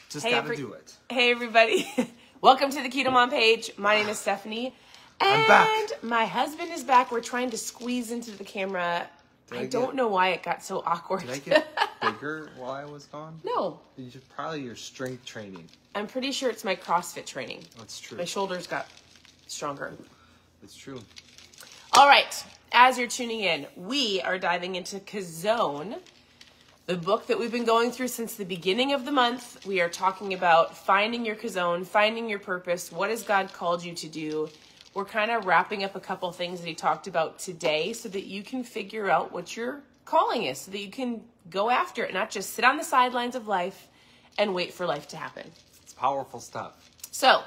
Just gotta do it. Hey, everybody. Welcome to the KetoMom page. My name is Stephanie. And I'm back. My husband is back. We're trying to squeeze into the camera. I don't know why it got so awkward. Did I get bigger while I was gone? No. Probably your strength training. I'm pretty sure it's my CrossFit training. That's true. My shoulders got stronger. It's true. All right. As you're tuning in, we are diving into Chazown, the book that we've been going through since the beginning of the month. We are talking about finding your Chazown, finding your purpose. What has God called you to do? We're kind of wrapping up a couple things that he talked about today so that you can figure out what your calling is, so that you can go after it, not just sit on the sidelines of life and wait for life to happen. It's powerful stuff. So,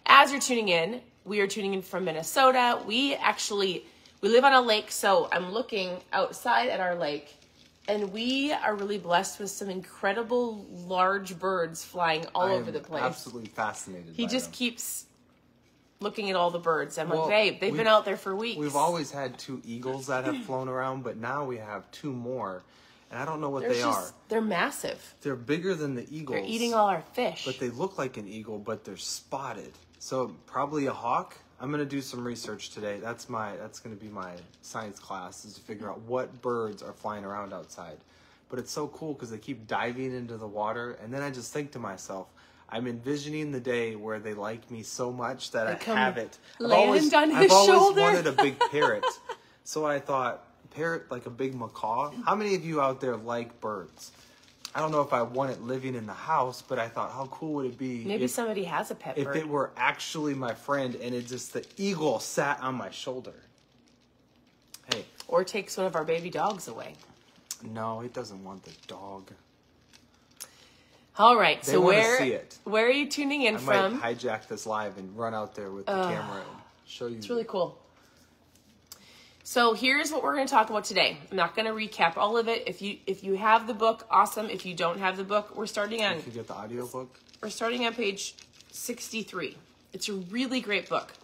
as you're tuning in, we are tuning in from Minnesota. We live on a lake, so I'm looking outside at our lake, and we are really blessed with some incredible large birds flying all over the place. Absolutely fascinated. He just keeps looking at all the birds. I'm like, babe, they've been out there for weeks. We've always had 2 eagles that have flown around, but now we have 2 more, and I don't know what they are. They're massive. They're bigger than the eagles. They're eating all our fish. But they look like an eagle, but they're spotted. So probably a hawk. I'm going to do some research today. That's going to be my science class, is to figure out what birds are flying around outside. But it's so cool because they keep diving into the water, and then I just think to myself, I'm envisioning the day where they like me so much that I have it. I've always wanted a big parrot. So I thought, parrot like a big macaw. How many of you out there like birds? I don't know if I want it living in the house, but I thought, how cool would it be if somebody has a pet bird? If it were actually my friend and the eagle sat on my shoulder. Hey. Or takes one of our baby dogs away. No, it doesn't want the dog. All right, so where are you tuning in from? I might hijack this live and run out there with the camera and show you. It's really cool. So here's what we're going to talk about today. I'm not going to recap all of it. If you have the book, awesome. If you don't have the book, we're starting on. You can get the audio book. We're starting on page 63. It's a really great book.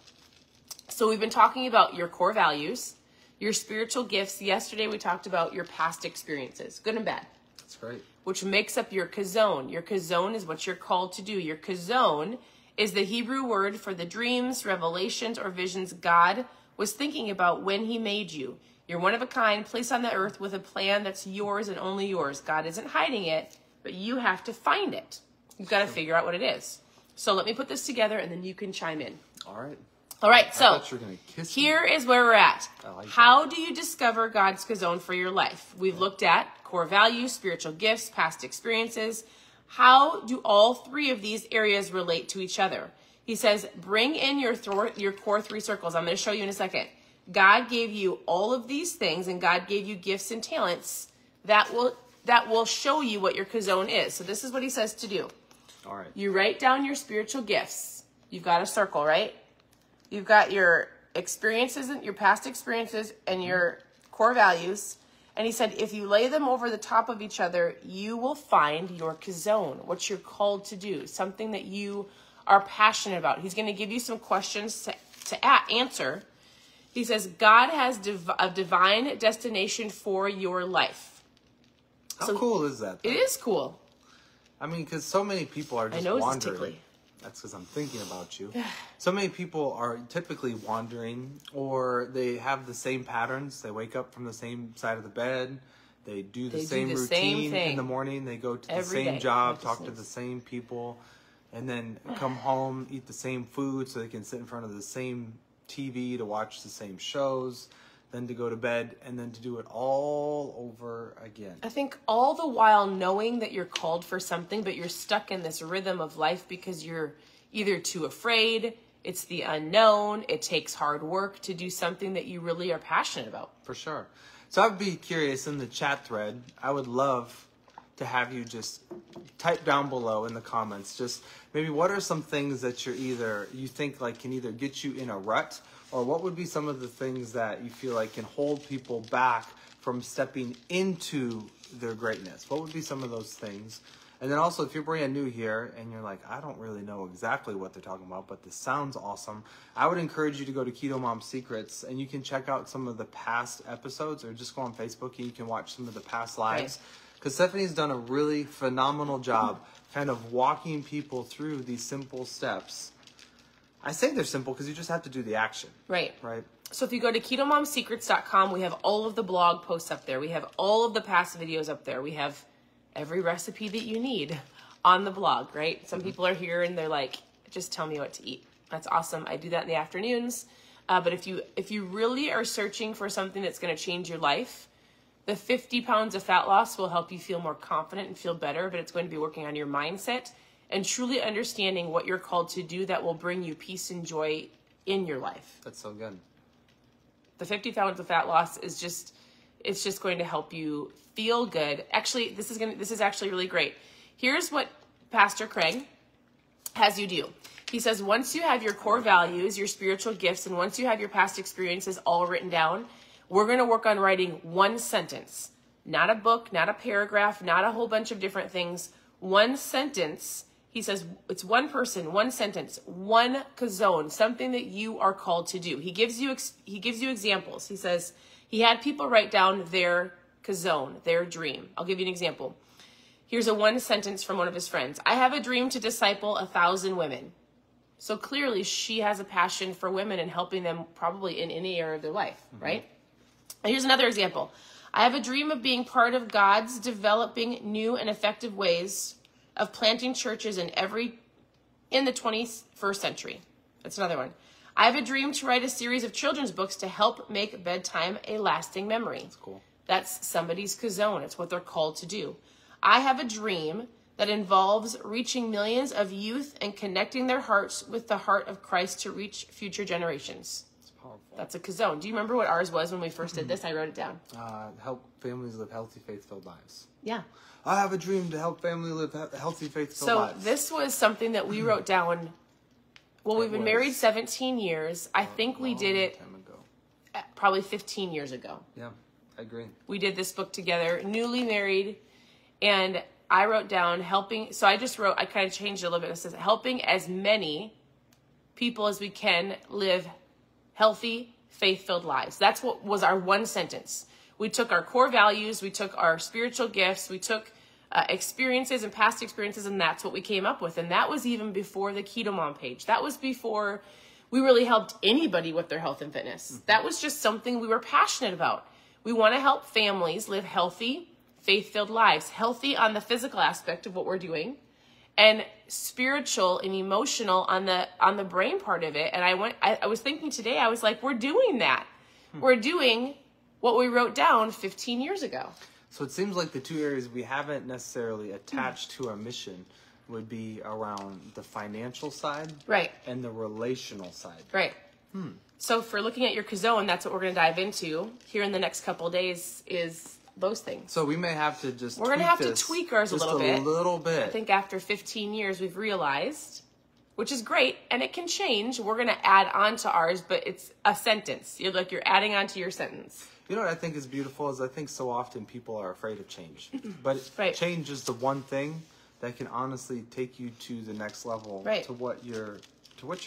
So we've been talking about your core values, your spiritual gifts. Yesterday we talked about your past experiences, good and bad. That's great. Which makes up your Chazown. Your Chazown is what you're called to do. Your Chazown is the Hebrew word for the dreams, revelations, or visions God was thinking about when he made you. You're one of a kind, placed on the earth with a plan that's yours and only yours. God isn't hiding it, but you have to find it. You've got to figure out what it is. So let me put this together, and then you can chime in. All right. All right, so I thought you were gonna kiss me. Here is where we're at. Like How do you discover God's Chazown for your life? We've looked at core values, spiritual gifts, past experiences. How do all 3 of these areas relate to each other? He says, bring in your core 3 circles. I'm going to show you in a second. God gave you all of these things, and God gave you gifts and talents that will show you what your Chazown is. So this is what he says to do. All right. You write down your spiritual gifts. You've got a circle, right? You've got your experiences, your past experiences, and your core values. And he said, if you lay them over the top of each other, you will find your Chazown, what you're called to do, something that you are passionate about. He's going to give you some questions to answer. He says, God has a divine destination for your life. How cool is that, though? It is cool. I mean, because so many people are just wandering. That's because I'm thinking about you. So many people are typically wandering, or they have the same patterns. They wake up from the same side of the bed. They do the same routine in the morning. They go to the same job, talk to the same people, and then come home, eat the same food so they can sit in front of the same TV to watch the same shows, then to go to bed, and then to do it all over again. I think all the while knowing that you're called for something, but you're stuck in this rhythm of life because you're either too afraid, it's the unknown, it takes hard work to do something that you really are passionate about. For sure. So I'd be curious, in the chat thread, I would love to have you just type down below in the comments, just maybe what are some things that you think like can either get you in a rut, or what would be some of the things that you feel like can hold people back from stepping into their greatness? What would be some of those things? And then also, if you're brand new here and you're like, I don't really know exactly what they're talking about, but this sounds awesome, I would encourage you to go to KetoMom Secrets, and you can check out some of the past episodes, or just go on Facebook and you can watch some of the past lives. because Stephanie's done a really phenomenal job kind of walking people through these simple steps. I say they're simple because you just have to do the action. Right. Right. So if you go to ketomomsecrets.com, we have all of the blog posts up there. We have all of the past videos up there. We have every recipe that you need on the blog, right? Some people are here and they're like, just tell me what to eat. That's awesome. I do that in the afternoons. But if you really are searching for something that's going to change your life, the 50 pounds of fat loss will help you feel more confident and feel better, but it's going to be working on your mindset and truly understanding what you're called to do that will bring you peace and joy in your life. That's so good. The 50 pounds of fat loss is it's just going to help you feel good. Actually, this is actually really great. Here's what Pastor Craig has you do. He says, once you have your core values, your spiritual gifts, and once you have your past experiences all written down, we're going to work on writing one sentence, not a book, not a paragraph, not a whole bunch of different things. One sentence. He says it's one person, one sentence, one Chazown, something that you are called to do. He gives you examples. He says he had people write down their Chazown, their dream. I'll give you an example. Here's a one sentence from one of his friends. I have a dream to disciple 1,000 women. So clearly she has a passion for women and helping them probably in any area of their life, right? And here's another example. I have a dream of being part of God's developing new and effective ways of planting churches in the 21st century. That's another one. I have a dream to write a series of children's books to help make bedtime a lasting memory. That's cool. That's somebody's Chazown. It's what they're called to do. I have a dream that involves reaching millions of youth and connecting their hearts with the heart of Christ to reach future generations. It's powerful. That's a Chazown. Do you remember what ours was when we first did this? I wrote it down. Help families live healthy, faith-filled lives. Yeah. I have a dream to help families live healthy, faith-filled lives. So this was something that we wrote down. Well, we've been married 17 years. I think we did it probably 15 years ago. Yeah, I agree. We did this book together, newly married, and I wrote down helping. So I kind of changed it a little bit. It says helping as many people as we can live healthy, faith-filled lives. That's what was our one sentence. We took our core values, we took our spiritual gifts, we took experiences and past experiences, and that's what we came up with. And that was even before the KetoMom page. That was before we really helped anybody with their health and fitness. Mm-hmm. That was just something we were passionate about. We want to help families live healthy, faith-filled lives, healthy on the physical aspect of what we're doing, and spiritual and emotional on the brain part of it. And I was thinking today, I was like, we're doing that. We're doing what we wrote down 15 years ago. So it seems like the two areas we haven't necessarily attached to our mission would be around the financial side, right, and the relational side. Right. So for looking at your Chazown, that's what we're going to dive into here in the next couple of days is those things. So we may have to we're going to have to tweak ours a little bit. Just a little bit. I think after 15 years, we've realized, which is great, and it can change. We're going to add on to ours, but it's a sentence. You're adding on to your sentence. You know what I think is beautiful is I think so often people are afraid of change. But right. Change is the one thing that can honestly take you to the next level, right, to what you're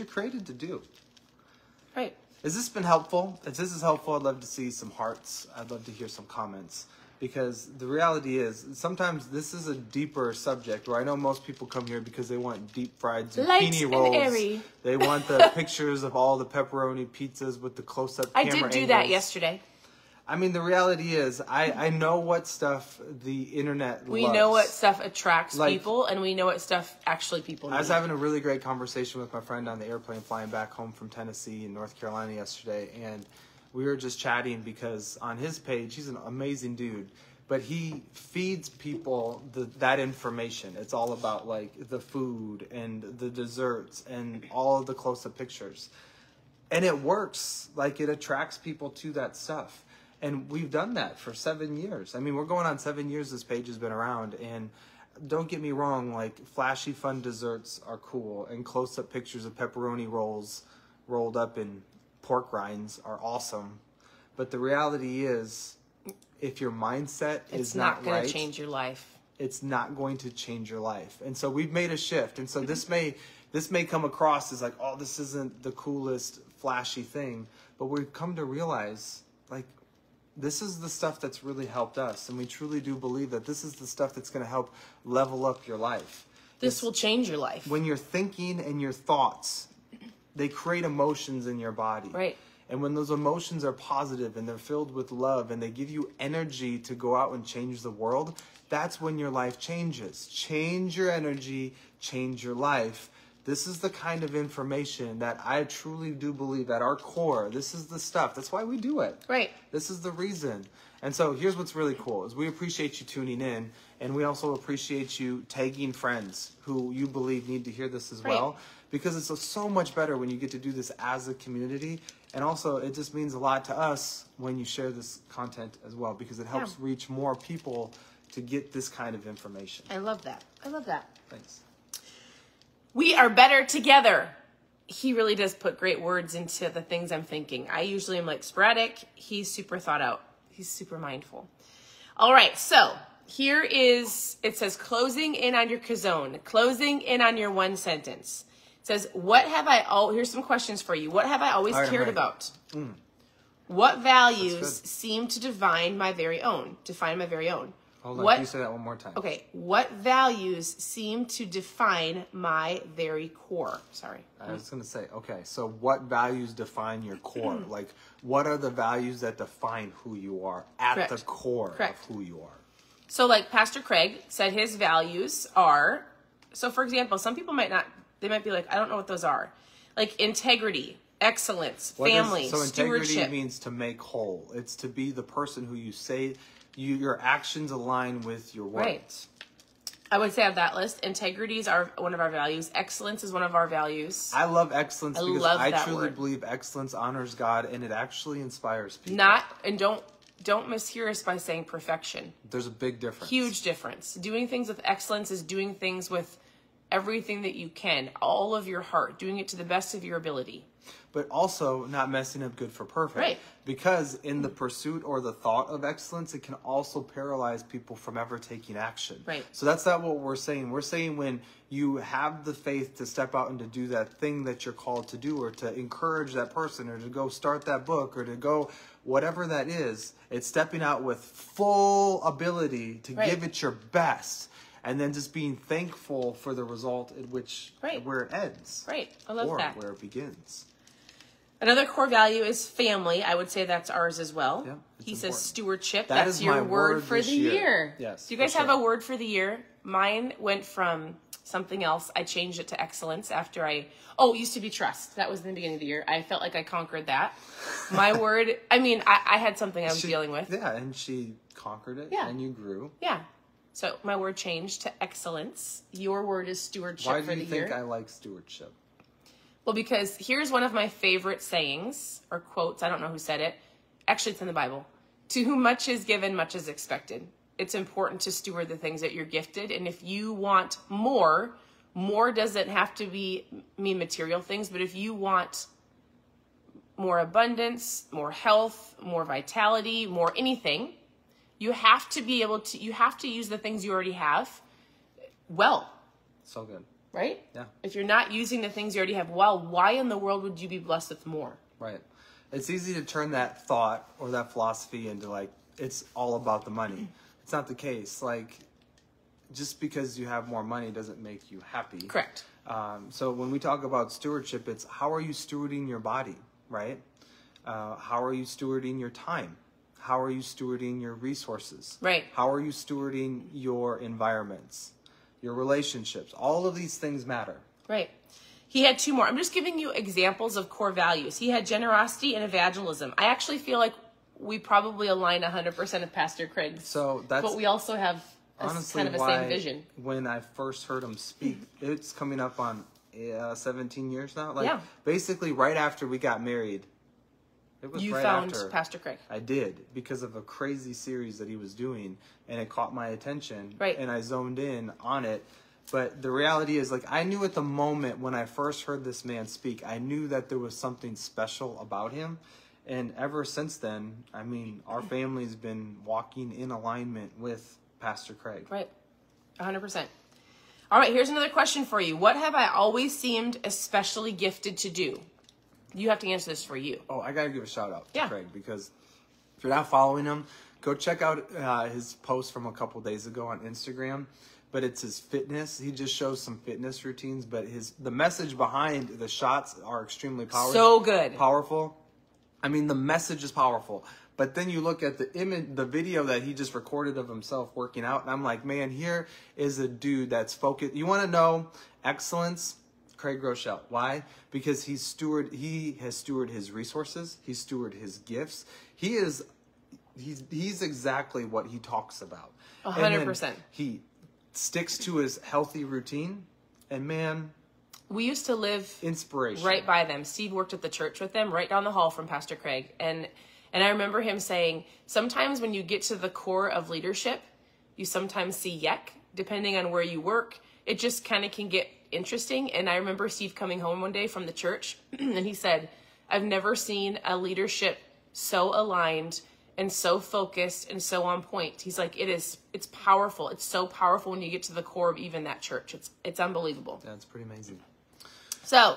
created to do. Right. Has this been helpful? If this is helpful, I'd love to see some hearts. I'd love to hear some comments. Because the reality is, sometimes this is a deeper subject where I know most people come here because they want deep fried zucchini rolls. And airy. They want the pictures of all the pepperoni pizzas with the close-up camera angles. I did do that yesterday. I mean, the reality is, I know what stuff the internet loves. We know what stuff attracts people, and we know what stuff actually people need. I was having a really great conversation with my friend on the airplane flying back home from Tennessee and North Carolina yesterday, and we were just chatting because on his page, he's an amazing dude, but he feeds people that information. It's all about like the food and the desserts and all of the close-up pictures. And it works. Like it attracts people to that stuff. And we've done that for 7 years. I mean, we're going on 7 years this page has been around. And don't get me wrong, like flashy, fun desserts are cool. And close-up pictures of pepperoni rolls rolled up in pork rinds are awesome. But the reality is, if your mindset is not right, it's not going to change your life. It's not going to change your life. And so we've made a shift. And so this may come across as like, oh, this isn't the coolest, flashy thing. But we've come to realize, like, this is the stuff that's really helped us. And we truly do believe that this is the stuff that's going to help level up your life. This will change your life. When you're thinking and your thoughts, they create emotions in your body. Right. And when those emotions are positive and they're filled with love and they give you energy to go out and change the world, that's when your life changes. Change your energy, change your life. This is the kind of information that I truly do believe at our core, this is the stuff. That's why we do it. Right. This is the reason. And so here's what's really cool is we appreciate you tuning in, and we also appreciate you tagging friends who you believe need to hear this as well, because it's so much better when you get to do this as a community. And also it just means a lot to us when you share this content as well, because it helps reach more people to get this kind of information. I love that. I love that. Thanks. We are better together. He really does put great words into the things I'm thinking. I usually am like sporadic. He's super thought out. He's super mindful. All right, so here is, it says closing in on your Chazown, closing in on your one sentence. It says, here's some questions for you. What have I always cared about? What values seem to define my very own? Hold on, can you say that one more time? Okay, what values seem to define my very core? Sorry. I was going to say, okay, so what values define your core? Like, what are the values that define who you are at the core of who you are? So, like Pastor Craig said, his values are, so for example, some people might be like, I don't know what those are. Like integrity, excellence, family, stewardship. So integrity means to make whole. It's to be the person who you say, your actions align with your words. Right. I would say on that list, integrity is one of our values. Excellence is one of our values. I love excellence because I truly believe excellence honors God and it actually inspires people. Don't mishear us by saying perfection. There's a big difference. Huge difference. Doing things with excellence is doing things with everything that you can, all of your heart, doing it to the best of your ability. But also not messing up good for perfect. Right. Because in the pursuit or the thought of excellence, it can also paralyze people from ever taking action. Right. So that's not what we're saying. We're saying when you have the faith to step out and to do that thing that you're called to do, or to encourage that person, or to go start that book, or to go whatever that is, it's stepping out with full ability to give it your best. And then just being thankful for the result at which where it ends. Right. I love that. Or where it begins. Another core value is family. I would say that's ours as well. Yeah, he says stewardship. That's your word for the year. Yes. Do you guys have a word for the year? Mine went from something else. I changed it to excellence after it used to be trust. That was in the beginning of the year. I felt like I conquered that. My word, I had something I was dealing with. Yeah, and she conquered it. Yeah. And you grew. Yeah. So my word changed to excellence. Your word is stewardship for the year. Why do you think I like stewardship? Well, because here's one of my favorite sayings or quotes. I don't know who said it. Actually, it's in the Bible. To whom much is given, much is expected. It's important to steward the things that you're gifted. And if you want more doesn't have to mean material things. But if you want more abundance, more health, more vitality, more anything, you have to use the things you already have well. So good. Right? Yeah. If you're not using the things you already have well, why in the world would you be blessed with more? Right. It's easy to turn that thought or that philosophy into like, it's all about the money. It's not the case. Like, just because you have more money doesn't make you happy. Correct. So when we talk about stewardship, it's how are you stewarding your body, right? How are you stewarding your time? How are you stewarding your resources? Right. How are you stewarding your environments, your relationships? All of these things matter. Right. He had two more. I'm just giving you examples of core values. He had generosity and evangelism. I actually feel like we probably align 100% of Pastor Craig's. So that's, but we also have honestly kind of a same vision. When I first heard him speak, it's coming up on 17 years now. Like, yeah. Basically, right after we got married. It was you right found after Pastor Craig. I did, because of a crazy series that he was doing, and it caught my attention. Right. And I zoned in on it. But the reality is, like, I knew at the moment when I first heard this man speak, I knew that there was something special about him. And ever since then, I mean, our family's been walking in alignment with Pastor Craig. Right. 100%. All right, here's another question for you. What have I always seemed especially gifted to do? You have to answer this for you. Oh, I got to give a shout out to Craig, because If you're not following him, go check out his post from a couple days ago on Instagram. But it's his fitness. He just shows some fitness routines, but the message behind the shots are extremely powerful. So good. Powerful. I mean, the message is powerful. But then you look at the image, the video that he just recorded of himself working out, and I'm like, man, here is a dude that's focused. You want to know excellence? Craig Groeschel. Why? Because he has stewarded his resources. He's stewarded his gifts. He's exactly what he talks about. 100%. He sticks to his healthy routine, and man, we used to live inspiration right by them. Steve worked at the church with them, right down the hall from Pastor Craig, and I remember him saying, sometimes when you get to the core of leadership, you sometimes see yuck, depending on where you work. It just kind of can get interesting. And I remember Steve coming home one day from the church, and he said, I've never seen a leadership so aligned and so focused and so on point. He's like, it's powerful. It's so powerful when you get to the core of even that church. It's unbelievable. That's pretty amazing. So,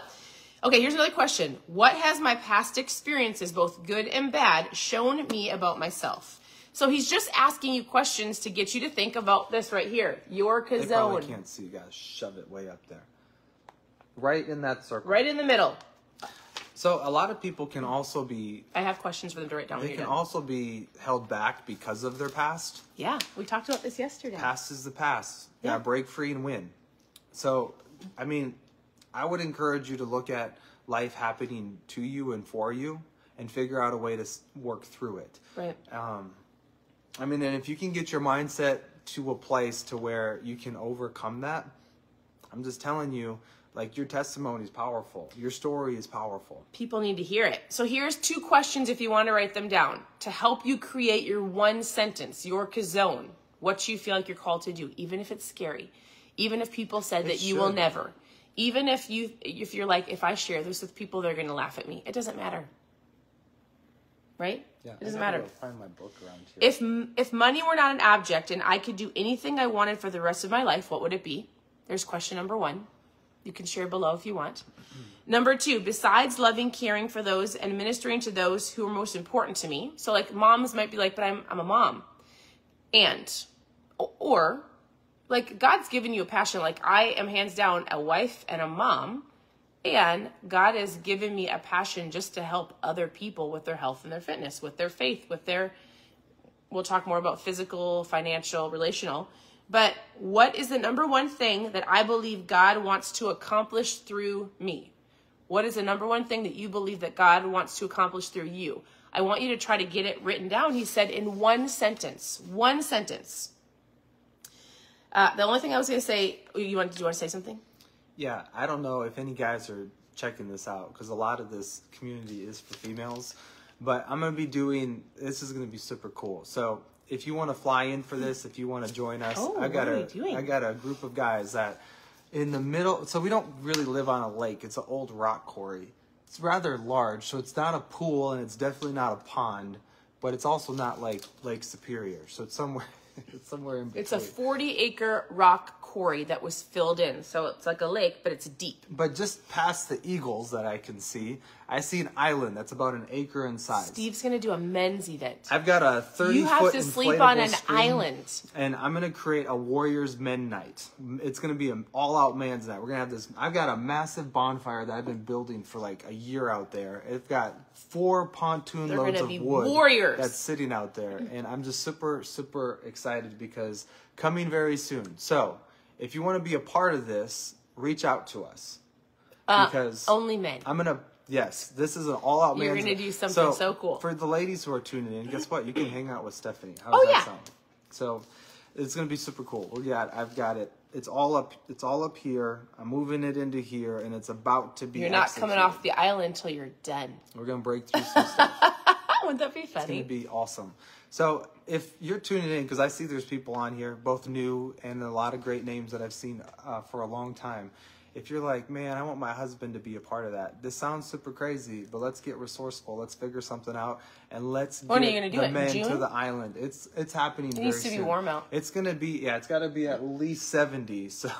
okay, here's another question. What has my past experiences, both good and bad, shown me about myself? So he's just asking you questions to get you to think about this right here. Your They probably Chazown. can't see. You gotta shove it way up there, right in that circle, Right in the middle. So a lot of people can also be. I have questions for them to write down. They can also be held back because of their past. Yeah, we talked about this yesterday. Past is the past. Yeah. Yeah, break free and win. So, I mean, I would encourage you to look at life happening to you and for you, and figure out a way to work through it. Right. I mean, and if you can get your mindset to a place to where you can overcome that, I'm just telling you, like, your testimony is powerful. Your story is powerful. People need to hear it. So here's 2 questions if you want to write them down to help you create your one sentence, your Chazown, what you feel like you're called to do, even if it's scary, even if people said that you will never, even if you're like, if I share this with people, they're going to laugh at me. It doesn't matter. Right? Yeah, it doesn't matter. Find my book around here. If money were not an object and I could do anything I wanted for the rest of my life, what would it be? There's question number 1. You can share below if you want. Number 2, besides loving, caring for those and ministering to those who are most important to me. So like moms might be like, but I'm a mom. Or like God's given you a passion. Like I am hands down a wife and a mom. And God has given me a passion just to help other people with their health and their fitness, with their faith, with their, we'll talk more about physical, financial, relational. But what is the number 1 thing that I believe God wants to accomplish through me? What is the number 1 thing that you believe that God wants to accomplish through you? I want you to try to get it written down. He said in 1 sentence. 1 sentence. The only thing I was going to say, do you want to say something? Yeah, I don't know if any guys are checking this out, because a lot of this community is for females. But I'm going to be doing, this is going to be super cool. So if you want to fly in for this, if you want to join us, I got a group of guys that in the middle, so we don't really live on a lake. It's an old rock quarry. It's rather large, so it's not a pool and it's definitely not a pond, but it's also not like Lake Superior. So it's somewhere in between. It's a 40-acre rock quarry that was filled in. So it's like a lake, but it's deep. But just past the eagles that I can see, I see an island that's about an acre in size. Steve's going to do a men's event. I've got a 30-foot You have to sleep on an island. And I'm going to create a Warriors Men Night. It's going to be an all-out man's night. We're going to have this. I've got a massive bonfire that I've been building for like a year out there. It's got 4 pontoon loads of wood warriors. That's sitting out there. And I'm just super, super excited because coming very soon. So if you want to be a part of this, reach out to us. Because only men. Yes, this is an all-out man. You're going to do something so cool. For the ladies who are tuning in, guess what? You can hang out with Stephanie. How does that sound? So it's going to be super cool. I've got it. It's all up here. I'm moving it into here, and it's about to be You're not coming off the island until you're done. We're going to break through some stuff. Wouldn't that be funny? It's going to be awesome. So if you're tuning in, because I see there's people on here, both new and a lot of great names that I've seen for a long time. If you're like, man, I want my husband to be a part of that. This sounds super crazy, but let's get resourceful. Let's figure something out, and let's get the men to the island. It's happening very soon. It needs to be warm out. It's going to be, it's got to be at least 70, so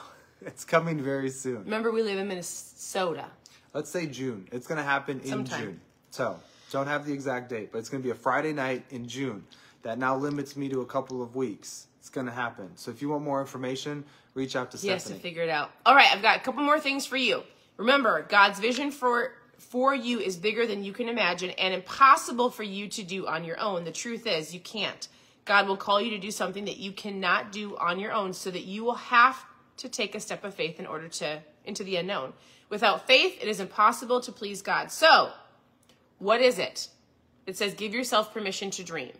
it's coming very soon. Remember, we live in Minnesota. Let's say June. It's going to happen in June. So Don't have the exact date, but it's going to be a Friday night in June. That now limits me to a couple of weeks. It's going to happen. So if you want more information, reach out to Stephanie. Yes, to figure it out. All right, I've got a couple more things for you. Remember, God's vision for you is bigger than you can imagine and impossible for you to do on your own. The truth is, you can't. God will call you to do something that you cannot do on your own, so that you will have to take a step of faith in order to into the unknown. Without faith, it is impossible to please God. So, what is it? It says, give yourself permission to dream.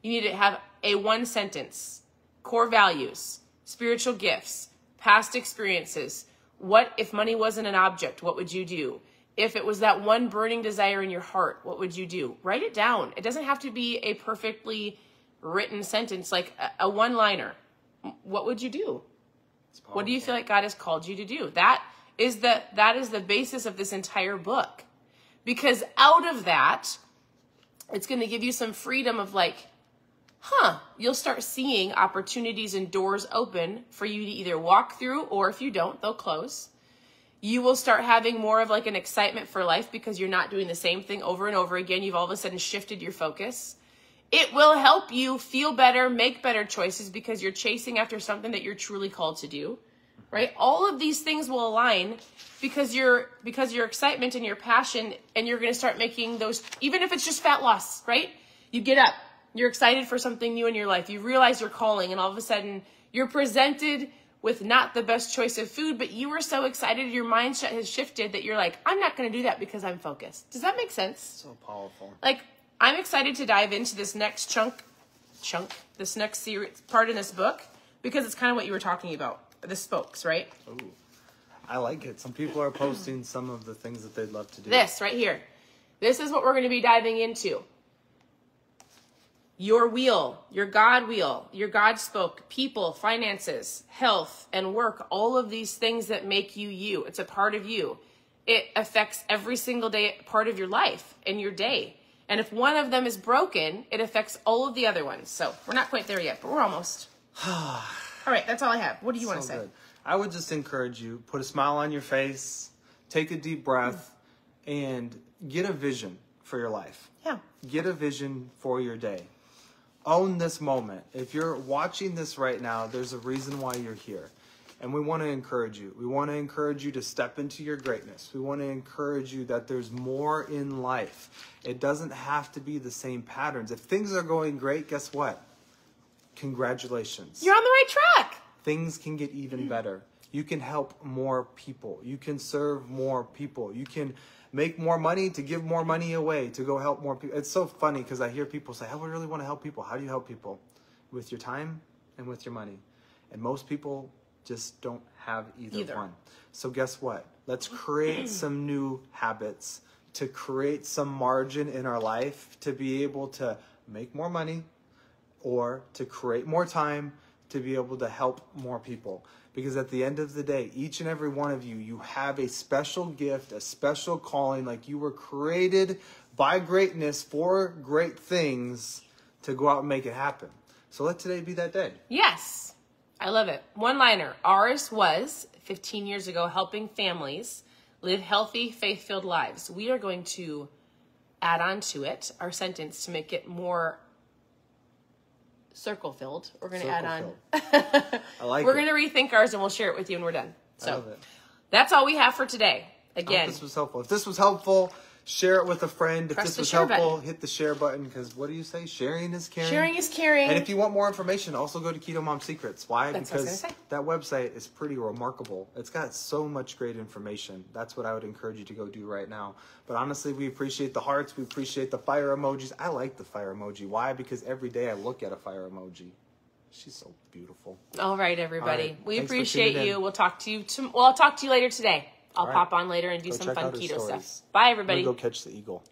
You need to have a one sentence, core values, spiritual gifts, past experiences. What if money wasn't an object? What would you do? If it was that one burning desire in your heart, what would you do? Write it down. It doesn't have to be a perfectly written sentence, like a one-liner. What would you do? What do you feel like God has called you to do? That is the basis of this entire book. Because out of that, it's going to give you some freedom of like, you'll start seeing opportunities and doors open for you to either walk through, or if you don't, they'll close. You will start having more of like an excitement for life because you're not doing the same thing over and over again. You've all of a sudden shifted your focus. It will help you feel better, make better choices because you're chasing after something that you're truly called to do, right? All of these things will align because your excitement and your passion, and you're going to start making those, even if it's just fat loss, right? You get up, you're excited for something new in your life. You realize your calling, and all of a sudden you're presented with not the best choice of food, but you were so excited, your mindset has shifted that you're like, I'm not going to do that because I'm focused. Does that make sense? So powerful. Like, I'm excited to dive into this next this next series, part in this book, because it's kind of what you were talking about, the spokes, right? Ooh, I like it. Some people are posting some of the things that they'd love to do. This right here. This is what we're going to be diving into. Your wheel, your God wheel, your God spoke, people, finances, health, and work, all of these things that make you you. It's a part of you. It affects every single day part of your life and your day. And if one of them is broken, it affects all of the other ones. So we're not quite there yet, but we're almost. All right, that's all I have. What do you want to say? Good. I would just encourage you, put a smile on your face, take a deep breath, and get a vision for your life. Yeah. Get a vision for your day. Own this moment. If you're watching this right now, there's a reason why you're here. And we want to encourage you. We want to encourage you to step into your greatness. We want to encourage you that there's more in life. It doesn't have to be the same patterns. If things are going great, guess what? Congratulations. You're on the right track. Things can get even better. You can help more people. You can serve more people. You can make more money to give more money away, to go help more people. It's so funny because I hear people say, I really want to help people. How do you help people? With your time and with your money. And most people just don't have either one. So guess what? Let's create some new habits to create some margin in our life to be able to make more money or to create more time to be able to help more people. Because at the end of the day, each and every one of you, you have a special gift, a special calling, like you were created by greatness for great things to go out and make it happen. So let today be that day. Yes. I love it. One-liner. Ours was 15 years ago, helping families live healthy, faith-filled lives. We are going to add on to it our sentence to make it more circle-filled. We're going to add on. I like We're going to rethink ours, and we'll share it with you when we're done. I love it. That's all we have for today. Again, I hope this was helpful. If this was helpful, share it with a friend. If this was helpful, hit the share button, because what do you say? Sharing is caring. Sharing is caring. And if you want more information, also go to KetoMom Secrets. Why? That's what I was because gonna say. that website is pretty remarkable. It's got so much great information. That's what I would encourage you to go do right now. But honestly, we appreciate the hearts. We appreciate the fire emojis. I like the fire emoji. Why? Because every day I look at a fire emoji. She's so beautiful. All right, everybody. All right. We Thanks for appreciate tuning you. in. We'll talk to you. I'll talk to you later today. I'll All right. pop on later and do Go some check fun out her keto stories. stuff. Bye, I'm everybody. gonna go catch the eagle.